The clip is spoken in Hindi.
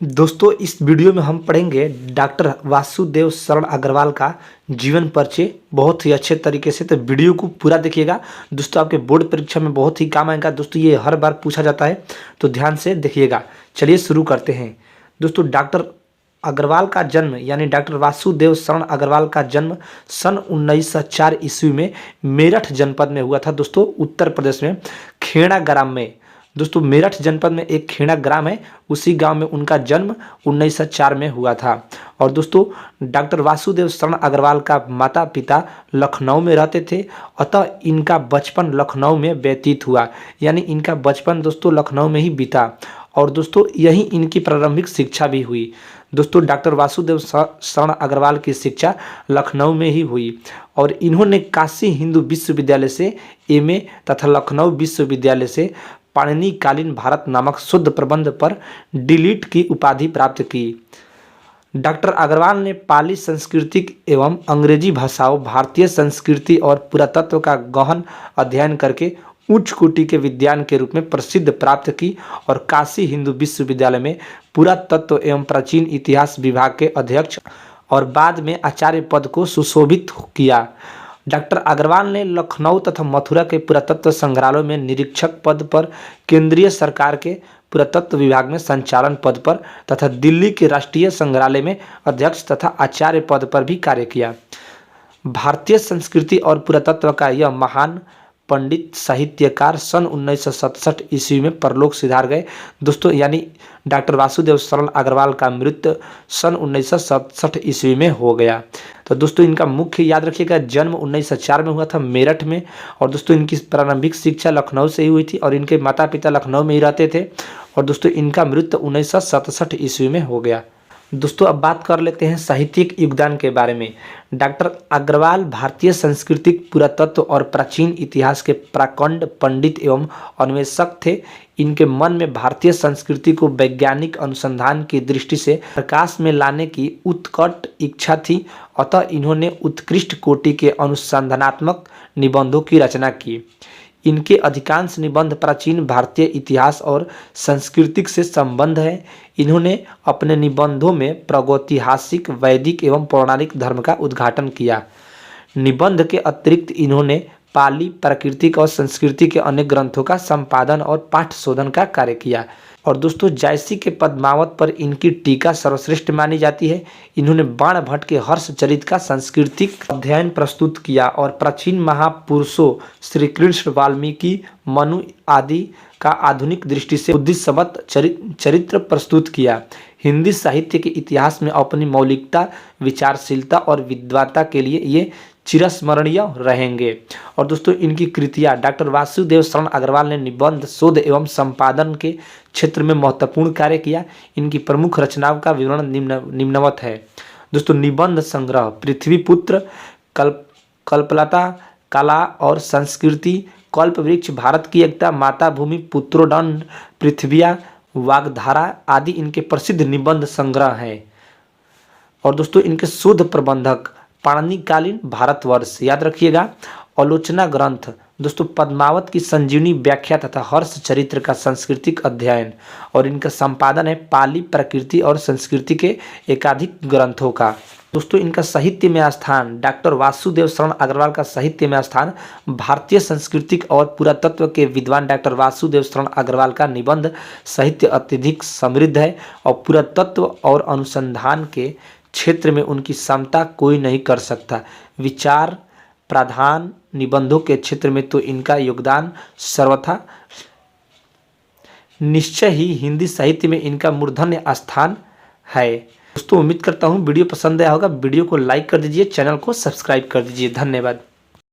दोस्तों इस वीडियो में हम पढ़ेंगे डॉक्टर वासुदेव शरण अग्रवाल का जीवन परिचय बहुत ही अच्छे तरीके से। तो वीडियो को पूरा देखिएगा दोस्तों, आपके बोर्ड परीक्षा में बहुत ही काम आएगा दोस्तों, ये हर बार पूछा जाता है तो ध्यान से देखिएगा। चलिए शुरू करते हैं। दोस्तों डॉक्टर अग्रवाल का जन्म यानी डॉक्टर वासुदेव शरण अग्रवाल का जन्म सन 1904 ईस्वी में मेरठ जनपद में हुआ था दोस्तों, उत्तर प्रदेश में खेड़ा ग्राम में। दोस्तों मेरठ जनपद में एक खेड़ा ग्राम है, उसी गांव में उनका जन्म 1904 में हुआ था। और दोस्तों डॉक्टर वासुदेव शरण अग्रवाल का माता पिता लखनऊ में रहते थे, अतः इनका बचपन लखनऊ में व्यतीत हुआ, यानी इनका बचपन दोस्तों लखनऊ में ही बीता। और दोस्तों यही इनकी प्रारंभिक शिक्षा भी हुई। दोस्तों डॉक्टर वासुदेव शरण अग्रवाल की शिक्षा लखनऊ में ही हुई और इन्होंने काशी हिंदू विश्वविद्यालय से एमए तथा लखनऊ विश्वविद्यालय से पाणिनिकालीन भारत नामक शुद्ध प्रबंध पर डीलिट की उपाधि प्राप्त की। डॉक्टर अग्रवाल ने पाली संस्कृति एवं अंग्रेजी भाषाओं, भारतीय संस्कृति और पुरातत्व का गहन अध्ययन करके उच्च कोटि के विद्वान के रूप में प्रसिद्ध प्राप्त की और काशी हिंदू विश्वविद्यालय में पुरातत्व एवं प्राचीन इतिहास विभाग के अध्यक्ष और बाद में आचार्य पद को सुशोभित किया। डॉक्टर अग्रवाल ने लखनऊ तथा मथुरा के पुरातत्व संग्रहालयों में निरीक्षक पद पर, केंद्रीय सरकार के पुरातत्व विभाग में संचालन पद पर तथा दिल्ली के राष्ट्रीय संग्रहालय में अध्यक्ष तथा आचार्य पद पर भी कार्य किया। भारतीय संस्कृति और पुरातत्व का यह महान पंडित साहित्यकार सन 1967 ईस्वी में परलोक सिधार गए दोस्तों, यानी डॉक्टर वासुदेव शरण अग्रवाल का मृत्यु सन 1967 ईस्वी में हो गया। तो दोस्तों इनका मुख्य याद रखिएगा, जन्म 1904 में हुआ था मेरठ में और दोस्तों इनकी प्रारंभिक शिक्षा लखनऊ से ही हुई थी और इनके माता पिता लखनऊ में ही रहते थे और दोस्तों इनका मृत्यु 1967 ईस्वी में हो गया। दोस्तों अब बात कर लेते हैं साहित्यिक योगदान के बारे में। डॉक्टर अग्रवाल भारतीय सांस्कृतिक, पुरातत्व और प्राचीन इतिहास के प्रकांड पंडित एवं अन्वेषक थे। इनके मन में भारतीय संस्कृति को वैज्ञानिक अनुसंधान की दृष्टि से प्रकाश में लाने की उत्कट इच्छा थी, अतः इन्होंने उत्कृष्ट कोटि के अनुसंधानात्मक निबंधों की रचना की। इनके अधिकांश निबंध प्राचीन भारतीय इतिहास और संस्कृति से संबंध है। इन्होंने अपने निबंधों में प्रागैतिहासिक, वैदिक एवं पौराणिक धर्म का उद्घाटन किया। निबंध के अतिरिक्त इन्होंने पाली, प्राकृतिक और संस्कृति के अनेक ग्रंथों का संपादन और पाठ शोधन का कार्य किया। और दोस्तों जायसी के पद्मावत पर इनकी टीका सर्वश्रेष्ठ मानी जाती है। इन्होंने बाण भट्ट के हर्षचरित का सांस्कृतिक अध्ययन प्रस्तुत किया और प्राचीन महापुरुषों श्री कृष्ण, वाल्मीकि, मनु आदि का आधुनिक दृष्टि से बुद्धिसम्मत चरित्र प्रस्तुत किया। हिंदी साहित्य के इतिहास में अपनी मौलिकता, विचारशीलता और विद्वता के लिए ये चिरस्मरणीय रहेंगे। और दोस्तों इनकी कृतियाँ, डॉक्टर वासुदेव शरण अग्रवाल ने निबंध, शोध एवं संपादन के क्षेत्र में महत्वपूर्ण कार्य किया। इनकी प्रमुख रचनाओं का विवरण निम्नवत है। दोस्तों निबंध संग्रह पृथ्वीपुत्र, कल्पलता, कला और संस्कृति, कल्पवृक्ष, भारत की एकता, माता भूमि, पुत्रोदंड, पृथ्विया, वाग्धारा आदि इनके प्रसिद्ध निबंध संग्रह हैं। और दोस्तों इनके शोध प्रबंधक पाणिनिकालीन भारतवर्ष, याद रखिएगा। आलोचना ग्रंथ दोस्तों पद्मावत की संजीवनी व्याख्या तथा हर्ष चरित्र का सांस्कृतिक अध्ययन। और इनका संपादन है पाली, प्रकृति और संस्कृति के एकाधिक ग्रंथों का। दोस्तों इनका साहित्य में स्थान, डॉक्टर वासुदेव शरण अग्रवाल का साहित्य में स्थान, भारतीय सांस्कृतिक और पुरातत्व के विद्वान डॉक्टर वासुदेव शरण अग्रवाल का निबंध साहित्य अत्यधिक समृद्ध है और पुरातत्व और अनुसंधान के क्षेत्र में उनकी क्षमता कोई नहीं कर सकता। विचार प्रधान निबंधों के क्षेत्र में तो इनका योगदान सर्वथा निश्चय ही हिंदी साहित्य में इनका मूर्धन्य स्थान है। दोस्तों उम्मीद करता हूँ वीडियो पसंद आया होगा। वीडियो को लाइक कर दीजिए, चैनल को सब्सक्राइब कर दीजिए। धन्यवाद।